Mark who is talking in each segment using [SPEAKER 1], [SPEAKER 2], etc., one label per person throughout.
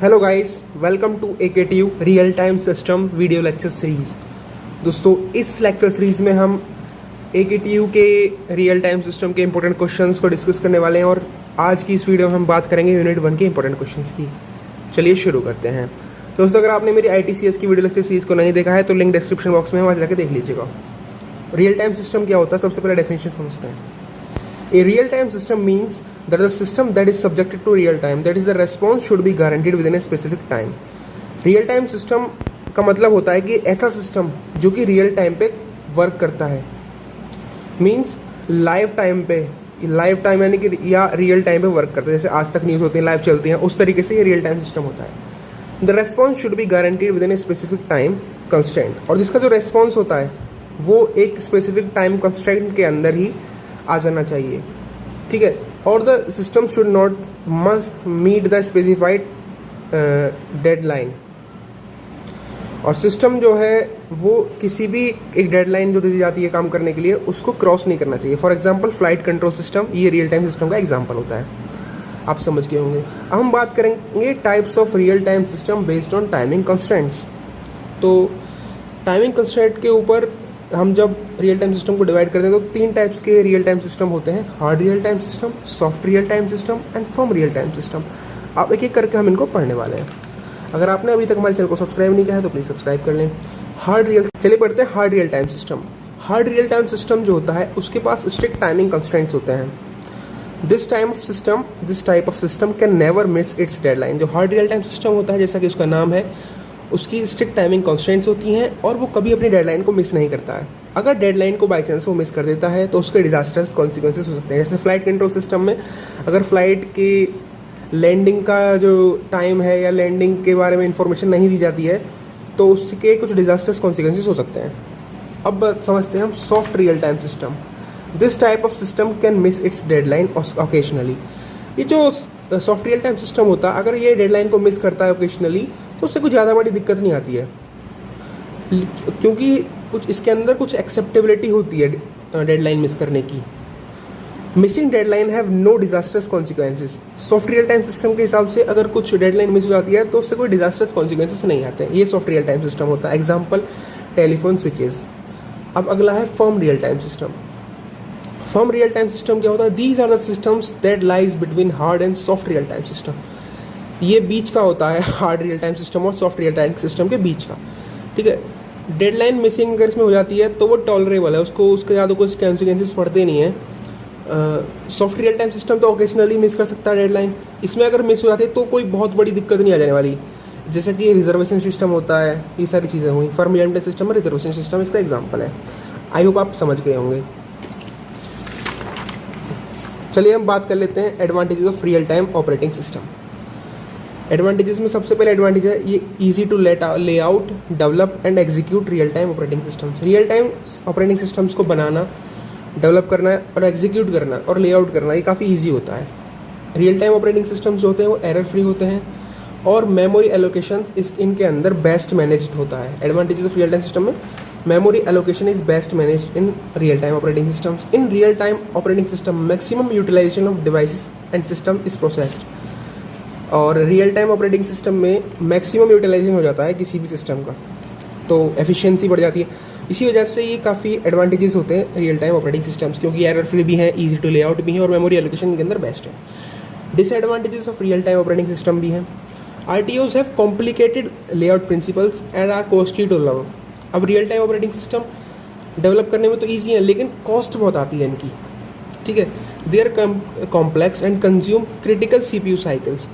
[SPEAKER 1] Hello guys, welcome to AKTU real time system video lecture series. दोस्तों, इस lecture series में हम AKTU के रियल टाइम सिस्टम के इंपॉर्टेंट क्वेश्चंस को डिस्कस करने वाले हैं और आज की इस वीडियो में हम बात करेंगे यूनिट 1 के इंपॉर्टेंट क्वेश्चंस की। चलिए शुरू करते हैं। दोस्तों, अगर आपने मेरी ITCS की वीडियो लेक्चर सीरीज़ को नहीं देखा है तो लिंक डिस्क्रिप्शन बॉक्स में है, वहाँ जाकर देख लीजिएगा। रियल टाइम सिस्टम क्या होता है, सबसे पहले डेफिनेशन समझते हैं। A real-time system means that the system that is subjected to real time, that is the response should be guaranteed within a specific time. Real time system का मतलब होता है कि ऐसा सिस्टम जो कि रियल टाइम पे वर्क करता है, मीन्स लाइव टाइम यानी कि या रियल टाइम पे वर्क करता है। जैसे आज तक न्यूज़ होती है, लाइव चलती हैं, उस तरीके से ये रियल टाइम सिस्टम होता है। The response should be guaranteed within a specific time constant, और जिसका जो रेस्पॉन्स होता है वो एक स्पेसिफिक टाइम कंस्टेंट के अंदर ही आ जाना चाहिए, ठीक है। और the system should not must meet the specified deadline, और सिस्टम जो है वो किसी भी एक डेडलाइन जो दी जाती है काम करने के लिए उसको क्रॉस नहीं करना चाहिए। For example flight control system, ये रियल टाइम सिस्टम का एग्जांपल होता है, आप समझ गए होंगे। अब हम बात करेंगे types of real time system based on timing constraints. तो टाइमिंग कंस्ट्रेंट के ऊपर हम जब रियल टाइम सिस्टम को डिवाइड करते हैं तो 3 टाइप्स के रियल टाइम सिस्टम होते हैं: hard real time system, soft real time system and firm real time system. आप एक एक करके हम इनको पढ़ने वाले हैं। अगर आपने अभी तक हमारे चैनल को सब्सक्राइब नहीं किया है तो प्लीज़ सब्सक्राइब कर लें। चलिए पढ़ते हैं hard real time system. Hard real time system जो होता है उसके पास स्ट्रिक्ट टाइमिंग कंस्ट्रेंट्स होते हैं। This type of system can never miss it's deadline. जो हार्ड रियल टाइम सिस्टम होता है, जैसा कि उसका नाम है, उसकी स्ट्रिक्ट टाइमिंग कंस्ट्रेंट्स होती हैं और वो कभी अपनी डेडलाइन को मिस नहीं करता है। अगर डेडलाइन को बाई चांस वो मिस कर देता है तो उसके डिजास्टर्स कॉन्सिक्वेंसेस हो सकते हैं। जैसे फ्लाइट कंट्रोल सिस्टम में अगर फ्लाइट की लैंडिंग का जो टाइम है या लैंडिंग के बारे में इंफॉर्मेशन नहीं दी जाती है तो उसके कुछ डिजास्टर्स कॉन्सिक्वेंसेस हो सकते हैं। अब समझते हैं हम soft real time system. This type of system can miss it's deadline occasionally. ये जो सॉफ्ट रियल टाइम सिस्टम होता है, अगर ये डेडलाइन को मिस करता है ओकेजनली तो उससे कुछ ज़्यादा बड़ी दिक्कत नहीं आती है, क्योंकि कुछ इसके अंदर कुछ एक्सेप्टेबिलिटी होती है डेडलाइन मिस करने की। Missing deadline have no disasters consequences. Soft real time system के हिसाब से अगर कुछ डेडलाइन मिस हो जाती है तो उससे कोई डिजास्टर्स कॉन्सिक्वेंसेस नहीं आते हैं। ये सॉफ्ट रियल टाइम सिस्टम होता है। Example telephone switches. अब अगला है firm real time system. Firm real time system क्या होता है? These are the systems that lies between hard and soft real time system. ये बीच का होता है, हार्ड रियल टाइम सिस्टम और सॉफ्ट रियल टाइम सिस्टम के बीच का, ठीक है। डेडलाइन मिसिंग अगर इसमें हो जाती है तो वो टॉलरेबल है, उसको उसके ज़्यादा कुछ कॉन्सिक्वेंसेस पड़ते नहीं है। सॉफ्ट रियल टाइम सिस्टम तो ओकेजनली मिस कर सकता है डेडलाइन। इसमें अगर मिस हो जाती है तो कोई बहुत बड़ी दिक्कत नहीं आ जाने वाली, जैसे कि रिजर्वेशन सिस्टम होता है, ये सारी चीज़ें हुई। फर्म रियल टाइम सिस्टम में रिजर्वेशन सिस्टम इसका एग्जाम्पल है। आई होप आप समझ गए होंगे। चलिए हम बात कर लेते हैं advantages of real time operating system. Advantages में सबसे पहले एडवांटेज है ये ईजी टू ले out, develop and execute real time operating systems. Real time operating systems को बनाना, डेवलप करना और एग्जीक्यूट करना और लेआउट करना ये काफ़ी ईजी होता है। रियल टाइम ऑपरेटिंग सिस्टम्स जो होते हैं वो एरर फ्री होते हैं और मेमोरी एलोकेशन इनके अंदर बेस्ट मैनेज्ड होता है। Advantages of real time system में memory allocation is best managed in real time operating systems. In real time operating system maximum utilization of devices and system is processed. और real time operating system में maximum utilization हो जाता है किसी भी system का, तो एफिशिएंसी बढ़ जाती है। इसी वजह से ये काफ़ी एडवांटेजेस होते हैं रियल टाइम ऑपरेटिंग सिस्टम्स, क्योंकि एरर फ्री भी हैं, ईजी टू लेआउट भी हैं और मेमोरी एलोकेशन के अंदर बेस्ट है। Disadvantages of real time operating system भी हैं। RTOs have complicated layout principles and are costly to love. अब real time operating system develop करने में तो ईजी है लेकिन कॉस्ट बहुत आती है इनकी, ठीक है। They are complex and consume critical CPU cycles,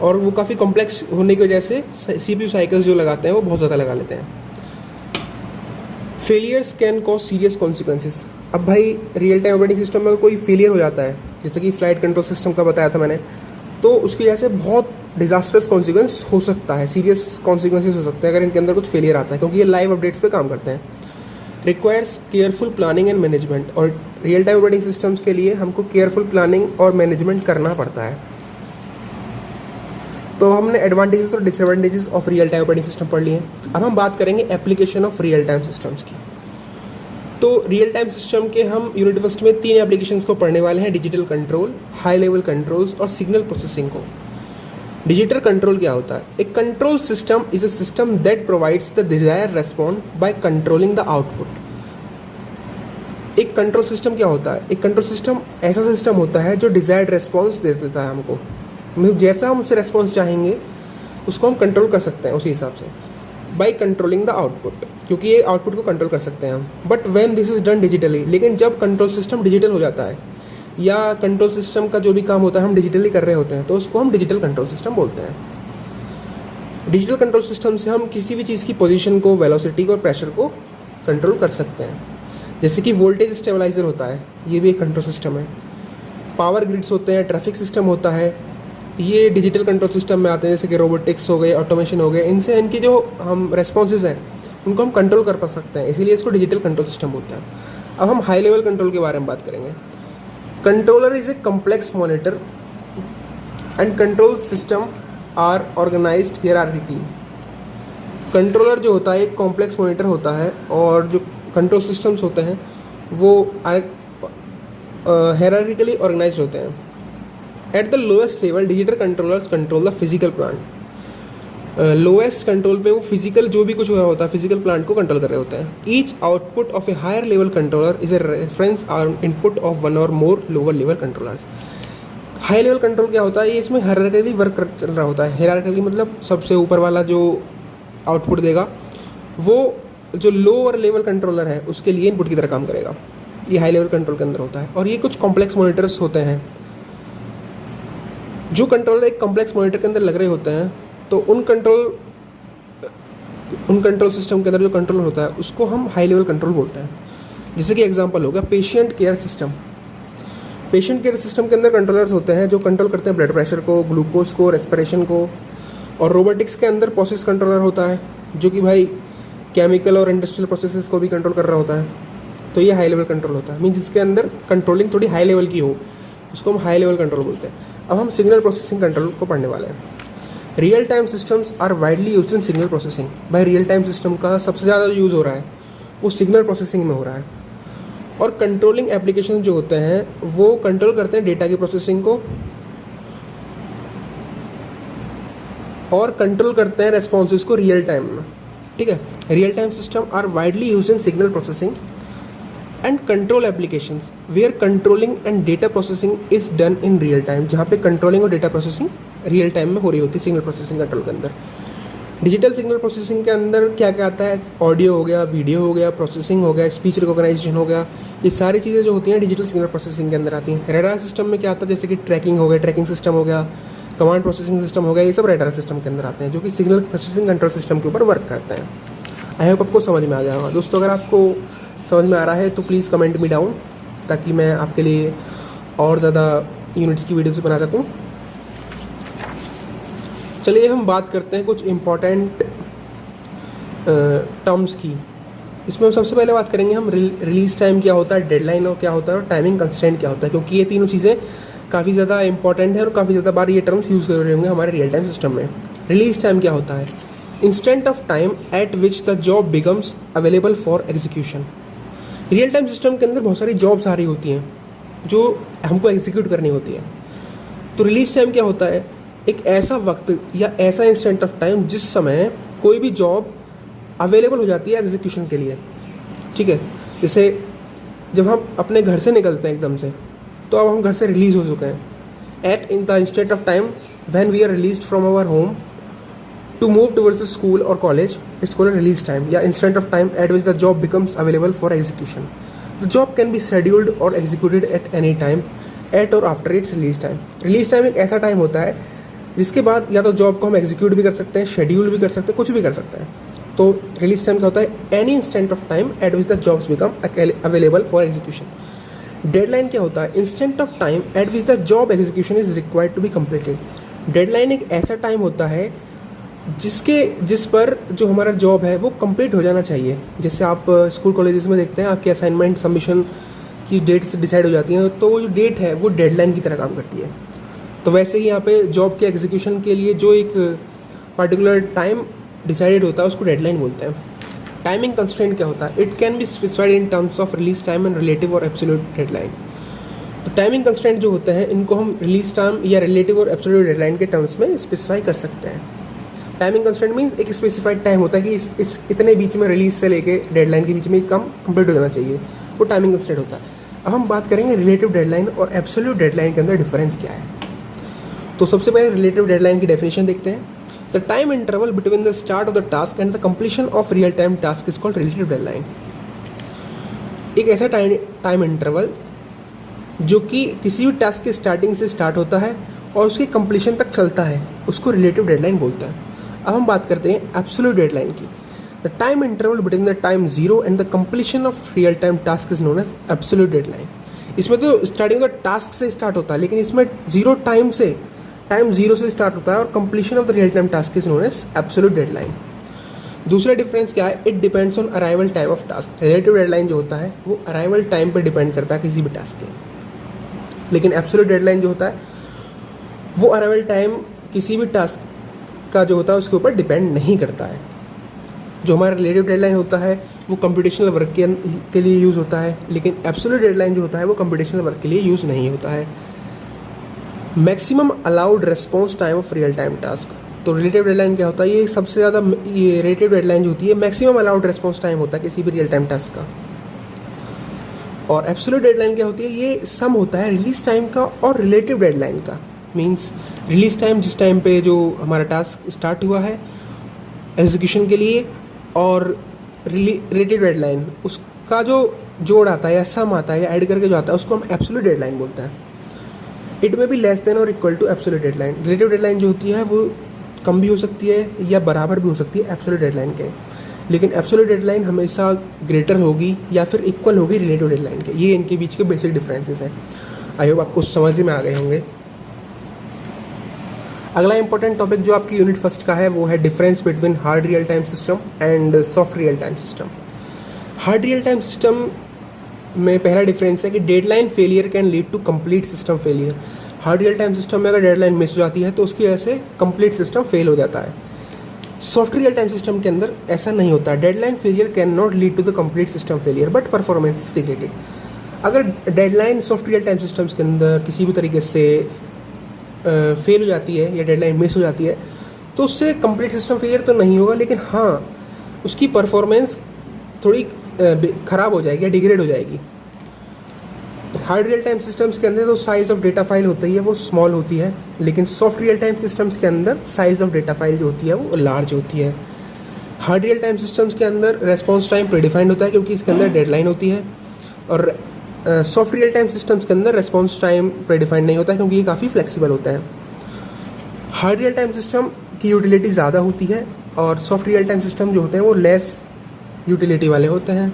[SPEAKER 1] और वो काफ़ी कॉम्प्लेक्स होने की वजह से CPU साइकिल्स जो लगाते हैं वो बहुत ज़्यादा लगा लेते हैं। Failures can cause serious consequences. अब भाई रियल टाइम ऑपरेटिंग सिस्टम में कोई फेलियर हो जाता है, जैसे कि फ्लाइट कंट्रोल सिस्टम का बताया था मैंने, तो उसकी वजह से बहुत डिजास्टर्स कॉन्सिक्वेंस हो सकता है, सीरियस कॉन्सिक्वेंसेस हो सकते हैं अगर इनके अंदर कुछ फेलियर आता है, क्योंकि ये लाइव अपडेट्स पे काम करते हैं। Requires careful planning and management, और रियल टाइम ऑपरेटिंग सिस्टम्स के लिए हमको केयरफुल प्लानिंग और मैनेजमेंट करना पड़ता है। तो हमने एडवांटेजेस और disadvantages of real time operating system पढ़ लिए। अब हम बात करेंगे application of real time systems की। तो रियल टाइम सिस्टम के हम यूनिट फर्स्ट में 3 एप्लीकेशंस को पढ़ने वाले हैं: digital control, high level controls और सिग्नल प्रोसेसिंग को। डिजिटल कंट्रोल क्या होता है? एक control system is a system that provides the desire respond by controlling the output. एक कंट्रोल सिस्टम क्या होता है? एक कंट्रोल सिस्टम ऐसा सिस्टम होता है जो डिजायर्ड रेस्पॉन्स दे देता है हमको, मतलब जैसा हम उससे रेस्पॉन्स चाहेंगे उसको हम कंट्रोल कर सकते हैं उसी हिसाब से, बाय कंट्रोलिंग द आउटपुट, क्योंकि ये आउटपुट को कंट्रोल कर सकते हैं हम। But when this is done digitally, लेकिन जब कंट्रोल सिस्टम डिजिटल हो जाता है या कंट्रोल सिस्टम का जो भी काम होता है हम डिजिटली कर रहे होते हैं, तो उसको हम डिजिटल कंट्रोल सिस्टम बोलते हैं। डिजिटल कंट्रोल सिस्टम से हम किसी भी चीज़ की पोजीशन को, वेलोसिटी को और प्रेशर को कंट्रोल कर सकते हैं। जैसे कि वोल्टेज स्टेबलाइजर होता है, ये भी एक कंट्रोल सिस्टम है। पावर ग्रिड्स होते हैं, ट्रैफिक सिस्टम होता है, ये डिजिटल कंट्रोल सिस्टम में आते हैं। जैसे कि रोबोटिक्स हो गए, ऑटोमेशन हो गए, इनसे इनकी जो हम रेस्पॉन्सेज हैं उनको हम कंट्रोल कर पा सकते हैं, इसीलिए इसको डिजिटल कंट्रोल सिस्टम बोलते हैं। अब हम हाई लेवल कंट्रोल के बारे में बात करेंगे। Controller is a complex monitor and control system are organized hierarchically. Controller जो होता है एक कॉम्प्लेक्स मॉनिटर होता है और जो कंट्रोल सिस्टम्स होते हैं वो हायरार्किकली ऑर्गेनाइज्ड होते हैं। At the lowest level digital controllers control the physical plant. Lowest control पे वो फिजिकल जो भी कुछ हो रहा होता है फिजिकल प्लांट को कंट्रोल कर रहे होते हैं। Each output of a higher level controller is a reference or input of one or more lower level controllers. High level control क्या होता है? ये इसमें हायरार्किकली वर्क चल रहा होता है। हायरार्किकली मतलब सबसे ऊपर वाला जो आउटपुट देगा वो जो लोअर लेवल कंट्रोलर है उसके लिए इनपुट की तरह काम करेगा। ये हाई लेवल कंट्रोल के अंदर होता है। और ये कुछ कॉम्प्लेक्स मॉनिटर्स होते हैं। जो कंट्रोलर एक कॉम्प्लेक्स मॉनिटर के अंदर लग रहे होते हैं तो उन कंट्रोल सिस्टम के अंदर जो कंट्रोलर होता है उसको हम हाई लेवल कंट्रोल बोलते हैं। जैसे कि एग्जांपल हो गया patient care system. Patient care system के अंदर कंट्रोलर्स होते हैं जो कंट्रोल करते हैं ब्लड प्रेशर को, ग्लूकोज को, रेस्पिरेशन को। और रोबोटिक्स के अंदर प्रोसेस कंट्रोलर होता है जो कि भाई केमिकल और इंडस्ट्रियल प्रोसेसेस को भी कंट्रोल कर रहा होता है। तो ये हाई लेवल कंट्रोल होता है, मीन जिसके अंदर कंट्रोलिंग थोड़ी हाई लेवल की हो उसको हम हाई लेवल कंट्रोल बोलते हैं। अब हम सिग्नल प्रोसेसिंग कंट्रोल को पढ़ने वाले हैं। Real time systems are widely use in signal processing. भाई रियल टाइम सिस्टम का सबसे ज़्यादा यूज़ हो रहा है वो सिग्नल प्रोसेसिंग में हो रहा है। और कंट्रोलिंग एप्लीकेशन जो होते हैं वो कंट्रोल करते हैं डेटा की प्रोसेसिंग को और कंट्रोल करते हैं रेस्पॉन्सेज को रियल टाइम में। ठीक है, real time system are widely use in signal processing and control applications where controlling and data processing is done in real time. जहाँ पे कंट्रोलिंग और डेटा प्रोसेसिंग रियल टाइम में हो रही होती है सिग्नल प्रोसेसिंग कंट्रोल के अंदर। डिजिटल सिग्नल प्रोसेसिंग के अंदर क्या क्या आता है? ऑडियो हो गया, वीडियो हो गया, प्रोसेसिंग हो गया, स्पीच रिकॉग्नाइजेशन हो गया। ये सारी चीज़ें जो होती हैं डिजिटल सिग्नल प्रोसेसिंग के अंदर आती हैं। रडार सिस्टम में क्या आता है? जैसे कि ट्रैकिंग हो गया, ट्रैकिंग सिस्टम हो गया, कमांड प्रोसेसिंग सिस्टम हो गया, ये सब रडार सिस्टम के अंदर आते हैं जो कि सिग्नल प्रोसेसिंग कंट्रोल सिस्टम के ऊपर वर्क करते हैं। आई होप आपको समझ में आ गया होगा दोस्तों। अगर आपको समझ में आ रहा है तो प्लीज़ कमेंट मी डाउन ताकि मैं आपके लिए और ज़्यादा यूनिट्स की वीडियोस बना सकूँ। चलिए हम बात करते हैं कुछ इम्पॉर्टेंट टर्म्स की। इसमें हम सबसे पहले बात करेंगे हम रिलीज़ टाइम क्या होता है, डेडलाइन और क्या होता है और टाइमिंग कंस्ट्रेंट क्या होता है, क्योंकि ये तीनों चीज़ें काफ़ी ज़्यादा इंपॉर्टेंट है और काफ़ी ज़्यादा बार ये टर्म्स यूज़ कर रहे होंगे हमारे रियल टाइम सिस्टम में। रिलीज़ टाइम क्या होता है? Instant of time at which the job becomes available for execution. Real time system के अंदर बहुत सारी जॉब्स आ रही होती हैं जो हमको एग्जीक्यूट करनी होती है। तो रिलीज़ टाइम क्या होता है? एक ऐसा वक्त या ऐसा इंस्टेंट ऑफ टाइम जिस समय कोई भी जॉब अवेलेबल हो जाती है एग्जीक्यूशन के लिए। ठीक है, जैसे जब हम अपने घर से निकलते हैं एकदम से तो अब हम घर से रिलीज़ हो चुके हैं। At in the instant of time when we are released from our home to move towards the school और college, it's called release time या instant of time at which the job becomes available for execution. The job can be scheduled और executed at any time at or after its release time. Release time एक ऐसा time होता है जिसके बाद या तो जॉब को हम एग्जीक्यूट भी कर सकते हैं, शेड्यूल भी कर सकते हैं, कुछ भी कर सकते हैं। तो रिलीज टाइम क्या होता है? Any instant of time at which the jobs become available for execution. Deadline क्या होता है? Instant of time at which the job execution is required to be completed. Deadline एक ऐसा टाइम होता है जिस पर जो हमारा जॉब है वो कंप्लीट हो जाना चाहिए। जैसे आप स्कूल कॉलेजेस में देखते हैं आपके असाइनमेंट सबमिशन की डेट्स डिसाइड हो जाती हैं, तो वो जो डेट है वो डेडलाइन की तरह काम करती है। तो वैसे ही यहाँ पे जॉब के एग्जीक्यूशन के लिए जो एक पर्टिकुलर टाइम डिसाइडेड होता है उसको डेडलाइन बोलते हैं। टाइमिंग कंस्ट्रेंट क्या होता है? It can be specified in terms of release time and relative और एब्सोल्यूट डेडलाइन। तो टाइमिंग कंस्ट्रेंट जो होते हैं इनको हम रिलीज टाइम या रिलेटिव और एब्सोल्यूट डेडलाइन के टर्म्स में स्पेसिफाई कर सकते हैं। टाइमिंग कंस्ट्रेंट मीन्स एक स्पेसिफाइड टाइम होता है कि इस इतने बीच में रिलीज से लेके डेडलाइन के बीच में काम कंप्लीट हो जाना चाहिए, वो टाइमिंग कंस्ट्रेंट होता है। अब हम बात करेंगे रिलेटिव डेडलाइन और एब्सोल्यूट डेडलाइन के अंदर डिफरेंस क्या है। तो सबसे पहले रिलेटिव डेडलाइन की डेफिनेशन देखते हैं। The time interval between the start of the task and the completion of real time task is called relative deadline. एक ऐसा टाइम इंटरवल जो कि किसी भी टास्क की स्टार्टिंग से स्टार्ट होता है और उसकी कंप्लीशन तक चलता है, उसको रिलेटिव डेडलाइन बोलता है। अब हम बात करते हैं एब्सोल्यूट डेडलाइन की। The time interval between the time zero and the completion of real time task is known as absolute deadline. इसमें तो स्टार्टिंग ऑफ द टास्क से स्टार्ट होता है, लेकिन इसमें टाइम जीरो से स्टार्ट होता है और completion of the real time task is known as absolute deadline. दूसरा डिफरेंस क्या है, it depends on arrival time of task. Relative deadline जो होता है वो अराइवल टाइम पर डिपेंड करता है किसी भी टास्क के, लेकिन एब्सोल्यूट डेडलाइन जो होता है वो अराइवल टाइम किसी भी टास्क का जो होता है उसके ऊपर डिपेंड नहीं करता है। जो हमारा रिलेटिव डेडलाइन होता है वो कंप्यूटेशनल वर्क के लिए यूज़ होता है, लेकिन एब्सोल्यूट डेडलाइन जो होता है वो कंप्यूटेशनल वर्क के लिए यूज़ नहीं होता है। Maximum allowed response time of real time task. तो रिलेटिव डेडलाइन क्या होता है, ये सबसे ज़्यादा, ये रिलेटिव डेडलाइन जो होती है मैक्सिमम अलाउड रिस्पॉन्स टाइम होता है किसी भी रियल टाइम टास्क का। और एब्सोल्यूट डेडलाइन क्या होती है, ये सम होता है रिलीज टाइम का और रिलेटिव डेडलाइन का। मींस रिलीज टाइम जिस टाइम पे जो हमारा टास्क स्टार्ट हुआ है एग्जीक्यूशन के लिए, और रिलेटिव डेडलाइन उसका जो जोड़ आता है या सम आता है या ऐड करके जो आता है उसको हम एब्सोल्यूट डेडलाइन बोलते हैं। इट में भी लेस देन और equal to absolute deadline. Relative deadline जो होती है वो कम भी हो सकती है या बराबर भी हो सकती है एब्सोल्यूट डेडलाइन के, लेकिन एब्सोल्यूट डेडलाइन हमेशा ग्रेटर होगी या फिर इक्वल होगी रिलेटिव डेडलाइन के। ये इनके बीच के बेसिक डिफरेंसेस हैं। आई होप आपको समझ में आ गए होंगे। अगला इंपॉर्टेंट टॉपिक जो आपकी यूनिट फर्स्ट का है वो है difference between hard real time system and soft real time system. Hard real time system में पहला डिफरेंस है कि deadline failure can lead to complete system failure. Hard real time system में अगर डेडलाइन मिस हो जाती है तो उसकी वजह से कंप्लीट सिस्टम फेल हो जाता है। सॉफ्ट रियल टाइम सिस्टम के अंदर ऐसा नहीं होता। Deadline failure can not lead to the complete system failure but performance is degraded. अगर deadline soft real time systems के अंदर किसी भी तरीके से फेल हो जाती है या डेडलाइन मिस हो जाती है तो उससे कंप्लीट सिस्टम फेलियर तो नहीं होगा, लेकिन हाँ उसकी परफॉर्मेंस थोड़ी ख़राब हो जाएगी या डिग्रेड हो जाएगी। हार्ड रियल टाइम सिस्टम्स के अंदर तो साइज़ ऑफ डेटा फाइल होती है वो स्मॉल होती है, लेकिन सॉफ्ट रियल टाइम सिस्टम्स के अंदर साइज़ ऑफ डेटा फाइल जो होती है वो लार्ज होती है। हार्ड रियल टाइम सिस्टम्स के अंदर रेस्पॉन्स टाइम प्रीडिफाइंड होता है क्योंकि इसके अंदर डेडलाइन होती है, और सॉफ्ट रियल टाइम सिस्टम्स के अंदर रेस्पॉन्स टाइम प्रीडिफाइंड नहीं होता क्योंकि ये काफ़ी फ्लेक्सिबल होता है। हार्ड रियल टाइम सिस्टम की यूटिलिटी ज़्यादा होती है और सॉफ्ट रियल टाइम सिस्टम जो होते हैं वो लेस यूटिलिटी वाले होते हैं।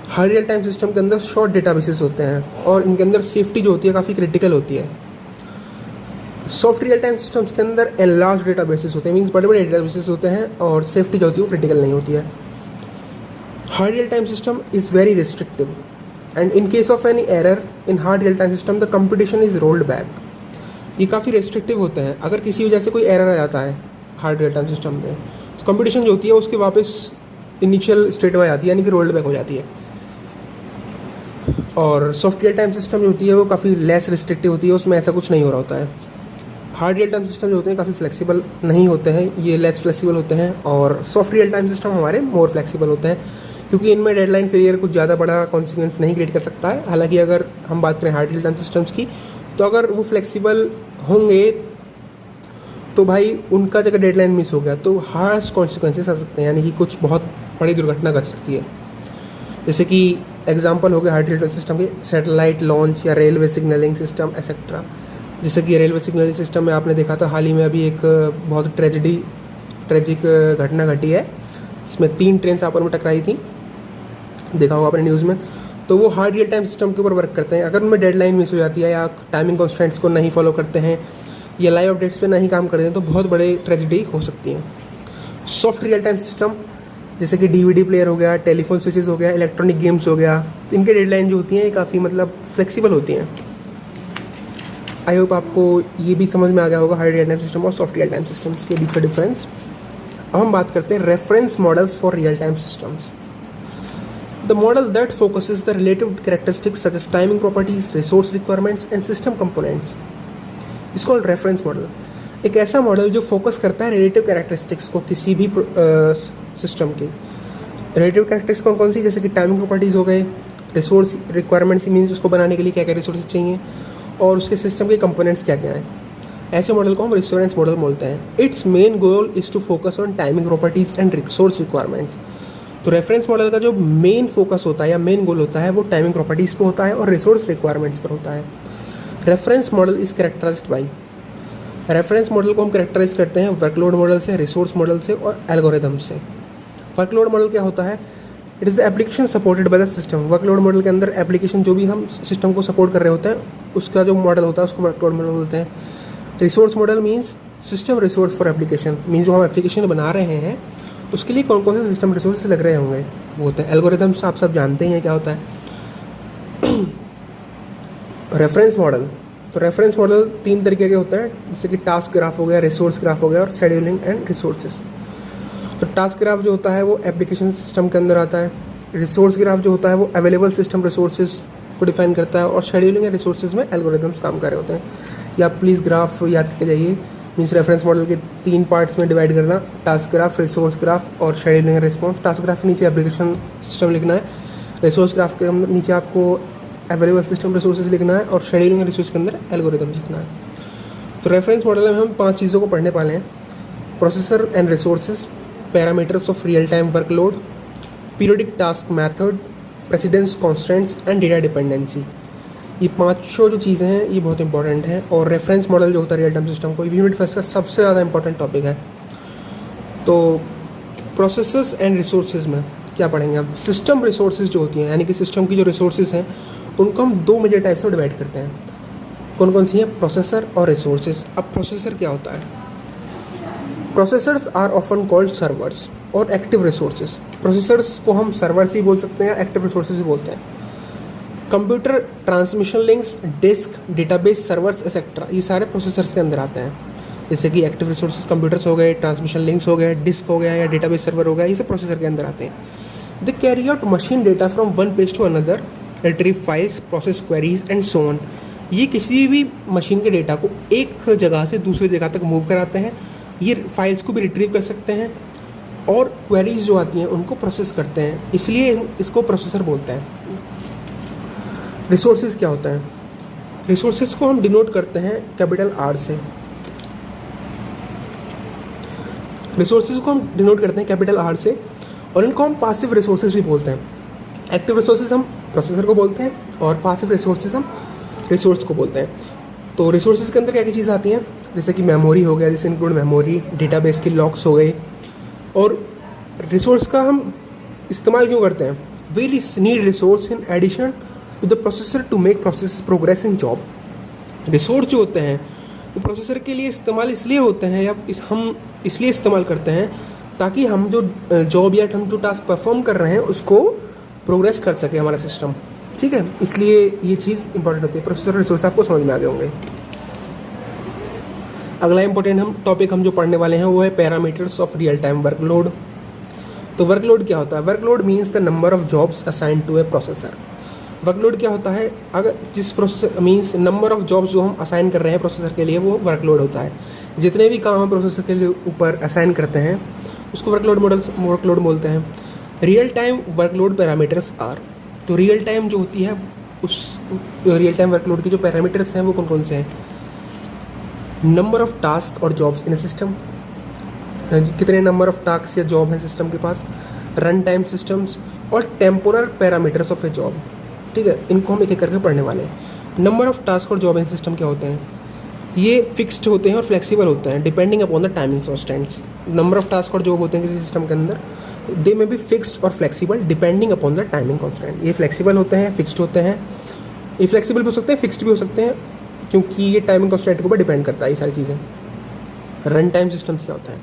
[SPEAKER 1] हार्ड रियल टाइम सिस्टम के अंदर शॉर्ट डेटाबेसेस होते हैं और इनके अंदर सेफ्टी जो होती है काफ़ी क्रिटिकल होती है। सॉफ्ट रियल टाइम सिस्टम्स के अंदर एनलार्ज डेटाबेसेस होते हैं, मीन्स बड़े बड़े डेटाबेसेस होते हैं और सेफ्टी जो होती है वो क्रिटिकल नहीं होती है। Hard real time system is very restrictive and in case of any error in hard real time system the competition is rolled back. ये काफ़ी रेस्ट्रिक्टिव होते हैं। अगर किसी वजह से कोई एरर आ जाता है हार्ड रियल टाइम सिस्टम में तो कंपटीशन जो होती है उसके वापस इनिशियल स्टेट में आ जाती है, यानी कि रोल्ड बैक हो जाती है। और सॉफ्ट रियल टाइम सिस्टम जो होती है वो काफ़ी लेस रिस्ट्रिक्टिव होती है, उसमें ऐसा कुछ नहीं हो रहा होता है। हार्ड रियल टाइम सिस्टम जो होते हैं काफ़ी फ्लेक्सिबल नहीं होते हैं, ये लेस फ्लेक्सिबल होते हैं, और सॉफ्ट रियल टाइम सिस्टम हमारे मोर फ्लेक्सिबल होते हैं क्योंकि इनमें डेडलाइन फेलियर कुछ ज़्यादा बड़ा कॉन्सिक्वेंस नहीं क्रिएट कर सकता है। हालांकि अगर हम बात करें हार्ड रियल टाइम सिस्टम्स की तो अगर वो फ्लेक्सिबल होंगे तो भाई उनका जगह डेडलाइन मिस हो गया तो हार्श कॉन्सिक्वेंसेस आ सकते हैं, यानी कि कुछ बहुत बड़ी दुर्घटना घट सकती है। जैसे कि एग्जांपल हो गया हार्ड रियल टाइम सिस्टम के सैटेलाइट लॉन्च या रेलवे सिग्नलिंग सिस्टम एक्सेट्रा। जैसे कि रेलवे सिग्नलिंग सिस्टम में आपने देखा था हाल ही में अभी एक बहुत ट्रेजिक घटना घटी है, इसमें 3 ट्रेन आपस में टकराई थी, देखा होगा आपने न्यूज़ में। तो वो हार्ड रियल टाइम सिस्टम के ऊपर वर्क करते हैं। अगर उनमें डेडलाइन मिस हो जाती है या टाइमिंग कॉन्स्टेंट्स को नहीं फॉलो करते हैं या लाइव अपडेट्स पे नहीं काम करते हैं तो बहुत बड़े ट्रेजिडी हो सकती है। सॉफ्ट रियल टाइम सिस्टम जैसे कि DVD प्लेयर हो गया, टेलीफोन स्विचेस हो गया, इलेक्ट्रॉनिक गेम्स हो गया, तो इनके डेडलाइन जो होती हैं ये काफ़ी मतलब फ्लेक्सिबल होती हैं। आई होप आपको ये भी समझ में आ गया होगा हार्ड रियल टाइम सिस्टम और सॉफ्ट रियल टाइम सिस्टम्स के बीच का डिफरेंस। अब हम बात करते हैं reference models for real time systems. The model that focuses the relative characteristics such as timing properties, resource requirements and system components is called reference model. एक ऐसा मॉडल जो फोकस करता है रिलेटिव कैरेक्टरिस्टिक्स को किसी भी सिस्टम की। Relative characteristics कौन कौन सी, जैसे कि टाइमिंग प्रॉपर्टीज़ हो गए, रिसोर्स रिक्वायरमेंट्स मीन्स उसको बनाने के लिए क्या क्या रिसोर्सेज चाहिए, और उसके सिस्टम के कंपोनेंट्स क्या क्या हैं। ऐसे मॉडल को हम रेफरेंस मॉडल बोलते हैं। Its main goal is to focus on timing properties and resource requirements. तो रेफरेंस मॉडल का जो मेन फोकस होता है या मेन गोल होता है वो टाइमिंग प्रॉपर्टीज़ पर होता है और रिसोर्स रिक्वायरमेंट्स पर होता है। Reference model is characterized by, reference model को हम कैरेक्टराइज करते हैं वर्कलोड मॉडल से, रिसोर्स मॉडल से और एल्गोरिदम से। वर्कलोड मॉडल क्या होता है? It is the application supported by the system. Workload model के अंदर एप्लीकेशन जो भी हम सिस्टम को सपोर्ट कर रहे होते हैं उसका जो मॉडल होता है उसको वर्कलोड मॉडल बोलते हैं। Resource model means system resource for application, means जो हम एप्लीकेशन बना रहे हैं उसके लिए कौन कौन से सिस्टम रिसोर्स लग रहे होंगे वो होते हैं। एल्गोरिदम्स आप सब जानते ही हैं क्या होता है। रेफरेंस मॉडल, तो रेफरेंस मॉडल 3 तरीके के होते हैं, जैसे कि टास्क ग्राफ हो गया, रिसोर्स ग्राफ हो गया और शेड्यूलिंग एंड रिसोर्सेज। तो टास्क ग्राफ जो होता है वो एप्लीकेशन सिस्टम के अंदर आता है, रिसोर्स ग्राफ जो होता है वो अवेलेबल सिस्टम रिसोर्सेज को डिफाइन करता है, और शेड्यूलिंग एंड रिसोर्सेज में एल्गोरिदम्स काम कर रहे होते हैं। या प्लीज़ ग्राफ याद करके जाइए, मीन्स रेफरेंस मॉडल के 3 पार्ट्स में डिवाइड करना, टास्क ग्राफ, रिसोर्स ग्राफ और scheduling and response. Task graph के नीचे एप्लीकेशन सिस्टम लिखना है, रिसोर्स ग्राफ के नीचे आपको अवेलेबल सिस्टम रिसोर्सेज लिखना है और शेड्यूलिंग रिसोर्स के अंदर एल्गोरिदम लिखना है। तो रेफरेंस मॉडल में हम 5 चीज़ों को पढ़ने वाले हैं। Processor and resources, parameters of real time workload, periodic task method, precedence constants and data dependency. ये 5 जो चीज़ें हैं ये बहुत इंपॉर्टेंट हैं। और रेफरेंस मॉडल जो होता है रियल टाइम सिस्टम को, यूनिट फर्स्ट का सबसे ज़्यादा इंपॉर्टेंट टॉपिक है। तो प्रोसेसर्स एंड रिसोर्सेज में क्या पढ़ेंगे हम? सिस्टम रिसोर्सेज जो होती हैं, यानी कि सिस्टम की जो रिसोर्सेज हैं उनको हम 2 मेजर टाइप्स में डिवाइड करते हैं। कौन कौन सी हैं? प्रोसेसर और रिसोर्सेज। अब प्रोसेसर क्या होता है? Processors are often called servers और एक्टिव रिसोर्सेज। प्रोसेसर्स को हम सर्वर्स ही बोल सकते हैं, एक्टिव रिसोर्सेज भी बोलते हैं। Computer transmission links, disk, database servers etcetera, ये सारे प्रोसेसर्स के अंदर आते हैं। जैसे कि एक्टिव रिसोर्सेज कंप्यूटर्स हो गए, ट्रांसमिशन लिंक्स हो गए, डिस्क हो गया या डेटाबेस सर्वर हो गया, ये सब प्रोसेसर के अंदर आते हैं। They carry out machine data from one place to another, retrieve files, process queries and so on. ये किसी भी मशीन के डेटा को एक जगह से दूसरी जगह तक मूव कराते हैं। ये फाइल्स को भी रिट्रीव कर सकते हैं और क्वेरीज जो आती हैं उनको प्रोसेस करते हैं, इसलिए इसको प्रोसेसर बोलते हैं। रिसोर्सेज क्या होता है? रिसोर्सेज को हम डिनोट करते हैं कैपिटल R से। रिसोर्सेज को हम डिनोट करते हैं कैपिटल R से, और इनको हम पासिव रिसोर्सेज भी बोलते हैं। एक्टिव रिसोर्सेज हम प्रोसेसर को बोलते हैं और पासिव रिसोर्सेज हम रिसोर्स को बोलते हैं। तो रिसोर्सेज के अंदर क्या क्या चीज़ आती हैं? जैसे कि मेमोरी हो गया, जैसे इंक्लूड मेमोरी, डेटाबेस की लॉक्स हो गई। और रिसोर्स का हम इस्तेमाल क्यों करते हैं? We need resource in addition to the processor to make process progress in job. Resource जो होते हैं वो प्रोसेसर के लिए इस्तेमाल इसलिए होते हैं या हम इसलिए इस्तेमाल करते हैं ताकि हम जो जॉब या हम जो टास्क परफॉर्म कर रहे हैं उसको प्रोग्रेस कर सके हमारा सिस्टम। ठीक है, इसलिए ये चीज़ इंपॉर्टेंट होती है। प्रोसेसर रिसोर्स आपको समझ में आ गए होंगे। अगला इंपॉर्टेंट टॉपिक हम जो पढ़ने वाले हैं वो है parameters of real time workload. तो वर्कलोड क्या होता है? Workload means the number of jobs assigned to a processor. Workload क्या होता है? अगर जिस processor means number of jobs जो हम असाइन कर रहे हैं प्रोसेसर के लिए वो वर्कलोड होता है। जितने भी काम हम प्रोसेसर के लिए ऊपर असाइन करते हैं उसको वर्कलोड बोलते हैं। Real time workload parameters are, तो रियल टाइम जो होती है उस रियल टाइम वर्कलोड की जो पैरामीटर्स हैं वो कौन कौन से हैं? नंबर ऑफ टास्क और जॉब्स इन ए सिस्टम, कितने नंबर ऑफ टास्क या जॉब हैं सिस्टम के पास, रन टाइम सिस्टम्स और temporal parameters of A job. ठीक है, इनको हम एक एक करके पढ़ने वाले हैं। नंबर ऑफ टास्क और जॉब इन सिस्टम क्या होते हैं? ये फिक्स्ड होते हैं और फ्लेक्सिबल होते हैं depending upon the timing constants. Number of task और जॉब होते हैं किसी सिस्टम के अंदर, दे में बी फिक्स्ड और flexible depending upon the timing constant. ये फ्लेक्सिबल होते हैं, फिक्स्ड होते हैं, ये फ्लेक्सिबल भी हो सकते हैं, फिक्स्ड भी हो सकते हैं, क्योंकि ये टाइमिंग कॉन्स्टेंट के ऊपर डिपेंड करता है ये सारी चीज़ें। रन टाइम सिस्टम्स क्या होता है?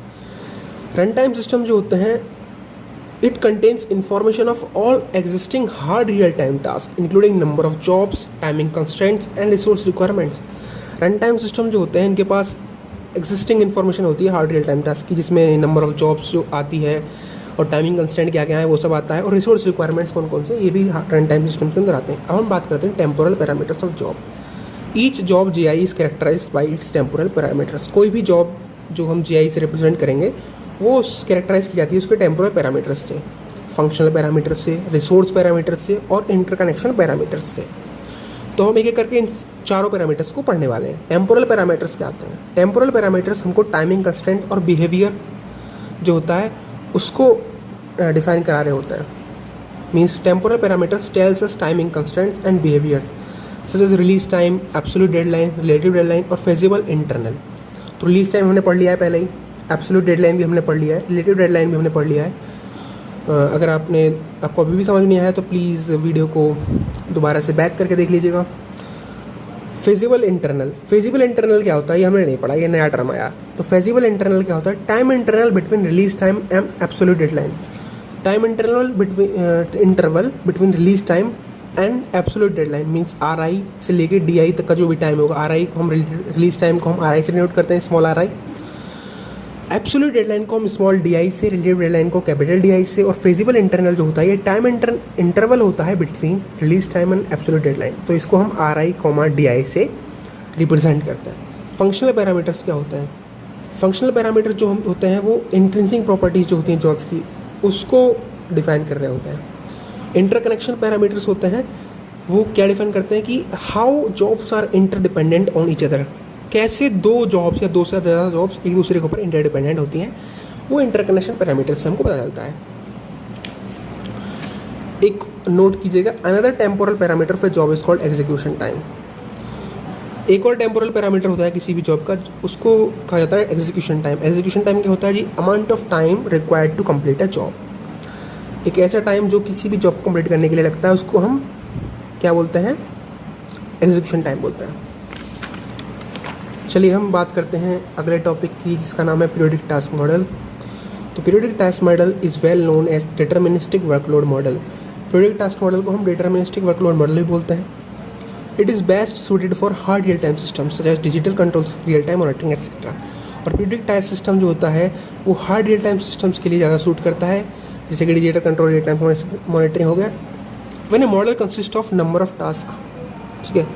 [SPEAKER 1] रन टाइम सिस्टम जो होते हैं it contains information of all existing hard real time task including number of jobs, timing constraints and resource requirements. Run time system जो होते हैं इनके पास एग्जिस्टिंग इन्फॉर्मेशन होती है हार्ड रियल टाइम टास्क की, जिसमें नंबर ऑफ जॉब्स जो आती है और टाइमिंग कंस्ट्रेंट क्या क्या है वो सब आता है, और रिसोर्स रिक्वायरमेंट्स कौन कौन से ये भी रन टाइम सिस्टम के अंदर आते हैं। अब हम बात करते हैं temporal parameters of job. Each job GI is characterized by its temporal parameters. कोई भी जॉब जो हम GI से रिप्रेजेंट करेंगे वो कैरेक्टराइज की जाती है उसके टेम्पोरल पैरामीटर्स से, फंक्शनल पैरामीटर्स से, रिसोर्स पैरामीटर्स से और इंटरकनेक्शन पैरामीटर्स से। तो हम एक एक करके इन चारों पैरामीटर्स को पढ़ने वाले हैं। टेम्पोरल पैरामीटर्स क्या आते हैं? टेम्पोरल पैरामीटर्स हमको टाइमिंग कंस्ट्रेंट और बिहेवियर जो होता है उसको डिफाइन करा रहे होता है। Means temporal parameters tells us timing constraints and behaviours such as release time, absolute deadline, relative deadline और फेजिबल इंटरनल। तो रिलीज टाइम हमने पढ़ लिया है पहले ही, एब्सोल्यूट डेडलाइन भी हमने पढ़ लिया है, रिलेटिव डेडलाइन भी हमने पढ़ लिया है। अगर आपको अभी भी समझ नहीं आया तो प्लीज़ वीडियो को दोबारा से बैक करके देख लीजिएगा। फेजिबल इंटरनल, फेजिबल इंटरनल क्या होता है ये हमने नहीं पढ़ा, ये नया टर्म आया। तो फेजिबल इंटरनल क्या होता है? Time internal between release time and absolute deadline. Time interval between release time and absolute deadline means RI से लेके DI तक का जो भी टाइम होगा। RI को हम रिलीज टाइम को हम RI से डिनोट करते हैं, स्मॉल RI। एब्सोल्यूट डेडलाइन को हम स्मॉल DI से, रिलेटिव डेडलाइन को कैपिटल DI से। और फेजिबल इंटरनल जो होता है ये टाइम इंटरवल होता है between release time and absolute deadline, तो इसको हम RI, DI से रिप्रेजेंट करते हैं। फंक्शनल पैरामीटर्स क्या होता है? फंक्शनल पैरामीटर जो हम होते हैं वो इंट्रिंसिक प्रॉपर्टीज़ जो होती हैं जॉब्स की उसको डिफाइन कर रहे होते हैं। इंटरकनेक्शन पैरामीटर्स होते हैं वो क्या डिफाइन करते हैं कि how jobs are interdependent on each other, कैसे दो जॉब्स या दो से ज़्यादा जॉब्स एक दूसरे के ऊपर इंटरडिपेंडेंट होती हैं, वो इंटरकनेक्शन पैरामीटर्स से हमको पता चलता है। एक नोट कीजिएगा, another temporal parameter for job is called execution time. एक और टेम्पोरल पैरामीटर होता है किसी भी जॉब का, उसको कहा जाता है एग्जीक्यूशन टाइम। एग्जीक्यूशन टाइम क्या होता है जी? Amount of time required to complete a job. एक ऐसा टाइम जो किसी भी जॉब को कंप्लीट करने के लिए लगता है उसको हम क्या बोलते हैं? एग्जीक्यूशन टाइम बोलते हैं। चलिए हम बात करते हैं अगले टॉपिक की जिसका नाम है पीरियोडिक टास्क मॉडल। तो periodic task model is well known as deterministic workload model. Periodic task model को हम डिटर्मिनिस्टिक वर्कलोड मॉडल भी बोलते हैं। It is best suited for hard real time systems such as digital controls, real time monitoring etcetera. और periodic task system जो होता है वो हार्ड रियल टाइम सिस्टम्स के लिए ज़्यादा सूट करता है, जैसे कि digital control, real time monitoring हो गया। When A model consist of number of task, ठीक है,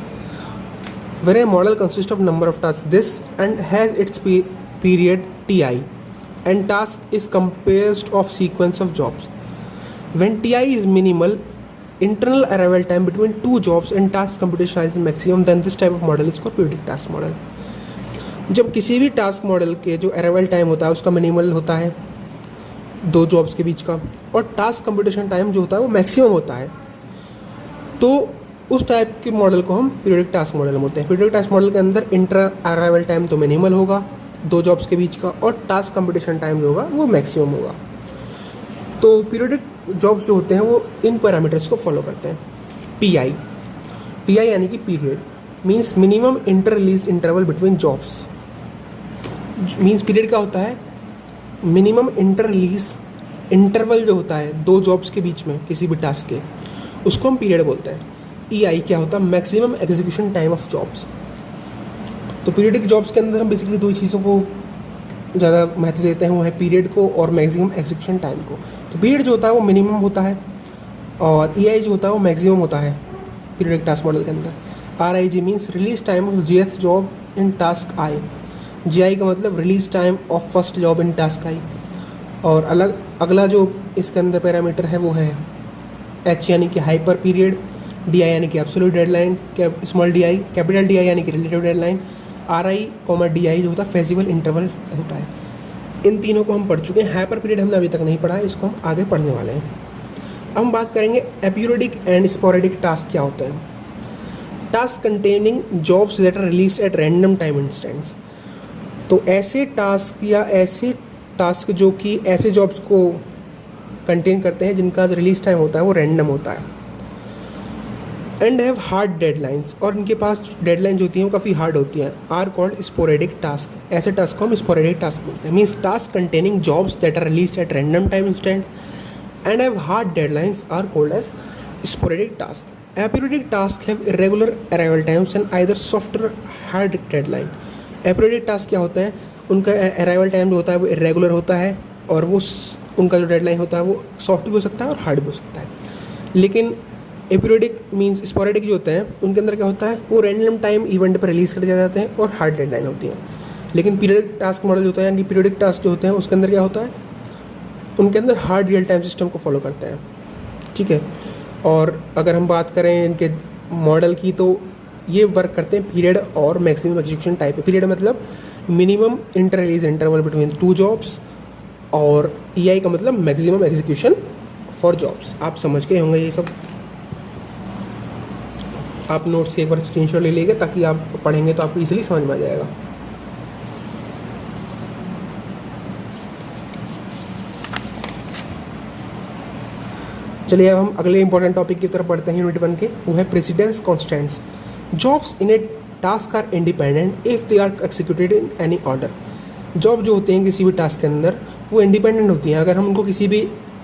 [SPEAKER 1] when a model consists of number of tasks this and has its period Ti and task is composed of sequence of jobs. When Ti is minimal, internal arrival time between two jobs and task computation is maximum, then this type of model is called periodic task model. जब किसी भी task model के जो arrival time होता है उसका minimal होता है दो जॉब्स के बीच का, और टास्क कंप्यूटेशन टाइम जो होता है वो मैक्सिमम होता है, तो उस टाइप के मॉडल को हम पीरियोडिक टास्क मॉडल बोलते हैं। पीरियोडिक टास्क मॉडल के अंदर इंटर अराइवल टाइम तो मिनिमल होगा दो जॉब्स के बीच का, और टास्क कंप्यूटेशन टाइम जो होगा वो मैक्सिमम होगा। तो पीरियोडिक जॉब्स जो होते हैं वो इन पैरामीटर्स को फॉलो करते हैं। PI यानी कि period means minimum inter release interval between jobs. Means period क्या होता है? मिनिमम इंटर रिलीज इंटरवल जो होता है दो जॉब्स के बीच में किसी भी टास्क के, उसको हम पीरियड बोलते हैं। EI क्या होता है? Maximum execution time of jobs. तो पीरियडिक जॉब्स के अंदर हम बेसिकली दो चीज़ों को ज़्यादा महत्व देते हैं, वो है पीरियड को और मैक्सिमम एग्जीक्यूशन टाइम को। तो पीरियड जो होता है वो मिनिमम होता है और EI जो होता है वो मैक्सिमम होता है पीरियडिक टास्क मॉडल के अंदर। RIG means release time of Jth job in task I। GI का मतलब release time of first job in task I। और अगला जो इसके अंदर पैरामीटर है वो है H यानी कि हाइपर पीरियड, DI यानी कि absolute deadline, small DI, capital DI यानी कि रिलेटिव डेडलाइन, RI, DI जो होता है फेजिबल इंटरवल होता है। इन तीनों को हम पढ़ चुके हैं। हाइपर पीरियड हमने अभी तक नहीं पढ़ा है, इसको हम आगे पढ़ने वाले हैं। अब हम बात करेंगे एपीरियोडिक एंड स्पोरेडिक टास्क क्या होते हैं। Task containing jobs that are release at random time instants. तो ऐसे टास्क या ऐसे टास्क जो कि ऐसे जॉब्स को कंटेन करते हैं जिनका रिलीज टाइम होता है वो रैंडम होता है। एंड हैव हार्ड डेडलाइंस, और इनके पास डेडलाइन जो होती हैं वो काफ़ी हार्ड होती हैं। Are called sporadic task. ऐसे टास्क को हम स्पोरेडिक टास्क बोलते हैं। Means task containing jobs that are release at random time instant and have hard deadlines are called as sporadic task. Aperiodic task have irregular arrival times and either soft hard deadline. Aperiodic task क्या होते हैं? उनका arrival time जो होता है वो irregular होता है और वो उनका जो डेडलाइन होता है वो सॉफ्ट भी हो सकता है और हार्ड भी हो सकता है। लेकिन एपीरियोडिक मीन्स स्पोरेडिक जो होते हैं उनके अंदर क्या होता है, वो रैंडम टाइम इवेंट पर रिलीज़ कर दिए जाते हैं और हार्ड डेडलाइन होती है। लेकिन पीरियडिक टास्क मॉडल जो होता है यानी पीरियडिक टास्क जो होते हैं उसके अंदर क्या होता है, उनके अंदर हार्ड रियल टाइम सिस्टम को फॉलो करते हैं, ठीक है। और अगर हम बात करें इनके मॉडल की तो ये वर्क करते हैं पीरियड और मैक्सिमम एग्जीक्यूशन टाइप पे। पीरियड मतलब minimum inter release interval between 2 jobs, और EI का मतलब मैक्सिमम एग्जीक्यूशन फॉर जॉब्स। आप समझ के होंगे ये सब, आप नोट्स से एक बार स्क्रीनशॉट ले लीजिए ताकि आप पढ़ेंगे तो आपको इजीली समझ में आ जाएगा। चलिए अब हम अगले इंपॉर्टेंट टॉपिक की तरफ बढ़ते हैं यूनिट 1 के, वो है precedence constants. Jobs in a task are independent if they are executed in any order. Job जो होते हैं किसी भी टास्क के अंदर वो इंडिपेंडेंट होती हैं अगर हम उनको किसी भी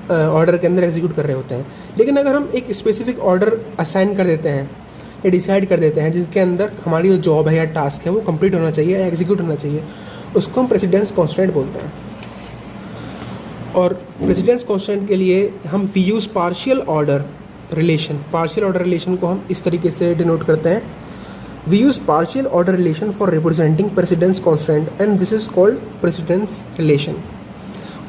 [SPEAKER 1] ऑर्डर के अंदर एग्जीक्यूट कर रहे होते हैं। लेकिन अगर हम एक स्पेसिफिक ऑर्डर असाइन कर देते हैं या डिसाइड कर देते हैं जिसके अंदर हमारी जो जॉब है या टास्क है वो कंप्लीट होना चाहिए या एग्जीक्यूट होना चाहिए, उसको हम प्रेसिडेंस कॉन्स्टेंट बोलते हैं। और प्रेसिडेंस कॉन्स्टेंट के लिए हम we use partial order relation. Partial order relation को हम इस तरीके से डिनोट करते हैं, we use partial order relation for representing precedence constant and this is called precedence relation,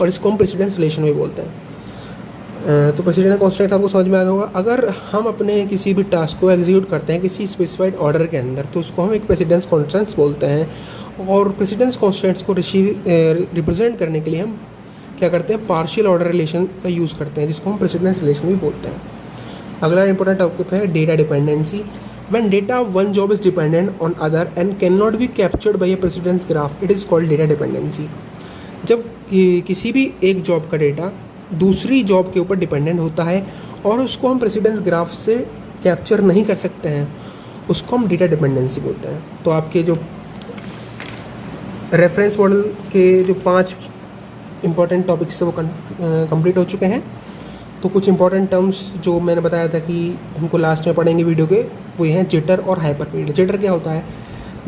[SPEAKER 1] और इसको हम प्रेसिडेंस रिलेशन भी बोलते हैं। तो प्रेसिडेंस कॉन्स्टेंट आपको समझ में आ गया होगा। अगर हम अपने किसी भी टास्क को एग्जीक्यूट करते हैं किसी स्पेसिफाइड ऑर्डर के अंदर तो उसको हम एक प्रेसिडेंस कॉन्स्टेंट्स बोलते हैं, और प्रेसिडेंस कॉन्स्टेंट्स को रिप्रेजेंट करने के लिए हम क्या करते हैं, पार्शियल ऑर्डर रिलेशन का यूज़ करते हैं जिसको हम प्रेसिडेंस रिलेशन भी बोलते हैं। अगला इंपॉर्टेंट टॉपिक है data dependency. When data one job is dependent on other and can not be captured by a precedence graph, it is called data dependency. जब किसी भी एक जॉब का डेटा दूसरी जॉब के ऊपर डिपेंडेंट होता है और उसको हम प्रेसिडेंस ग्राफ से कैप्चर नहीं कर सकते हैं, उसको हम डेटा डिपेंडेंसी बोलते हैं। तो आपके जो रेफरेंस मॉडल के जो 5 इंपॉर्टेंट टॉपिक्स थे वो कंप्लीट हो चुके हैं। तो कुछ इंपॉर्टेंट टर्म्स जो मैंने बताया था कि हमको लास्ट में पढ़ेंगे वीडियो के, वो ये हैं जिटर और हाइपर पीरियड। जिटर क्या होता है,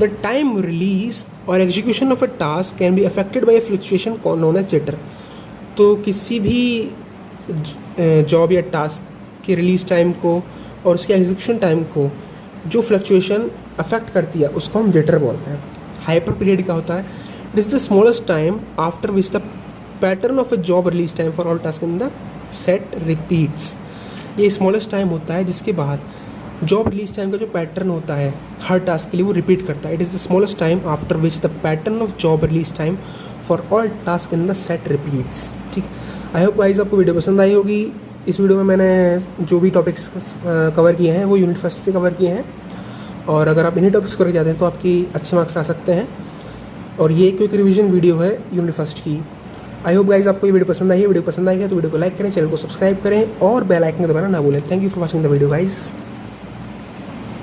[SPEAKER 1] द टाइम रिलीज और execution of a task can be affected by a fluctuation known as jitter. तो किसी भी जॉब या टास्क के रिलीज टाइम को और उसके एग्जीक्यूशन टाइम को जो फ्लक्चुएशन अफेक्ट करती है उसको हम जिटर बोलते हैं। हाइपर पीरियड क्या होता है, it is the smallest time after which the pattern of a job release time for all task in the set repeats. ये स्मॉलेस्ट टाइम होता है जिसके बाद जॉब रिलीज टाइम का जो पैटर्न होता है हर टास्क के लिए वो रिपीट करता है। It is the smallest time after which the pattern of job release time for all task in the set repeats. ठीक, आई होप गाइस आपको वीडियो पसंद आई होगी। इस वीडियो में मैंने जो भी टॉपिक्स कवर किए हैं वो यूनिट फर्स्ट से कवर किए हैं, और अगर आप इन्हीं टॉपिक्स करके जाते हैं तो आपकी अच्छे मार्क्स आ सकते हैं। और ये क्विक रिवीजन वीडियो है यूनिट फर्स्ट की। आई होप गाइस आपको ये वीडियो पसंद आई है। वीडियो पसंद आई है तो वीडियो को लाइक करें, चैनल को सब्सक्राइब करें और बेल आइकन दबाना ना भूलें। Thank you for watching the video guys.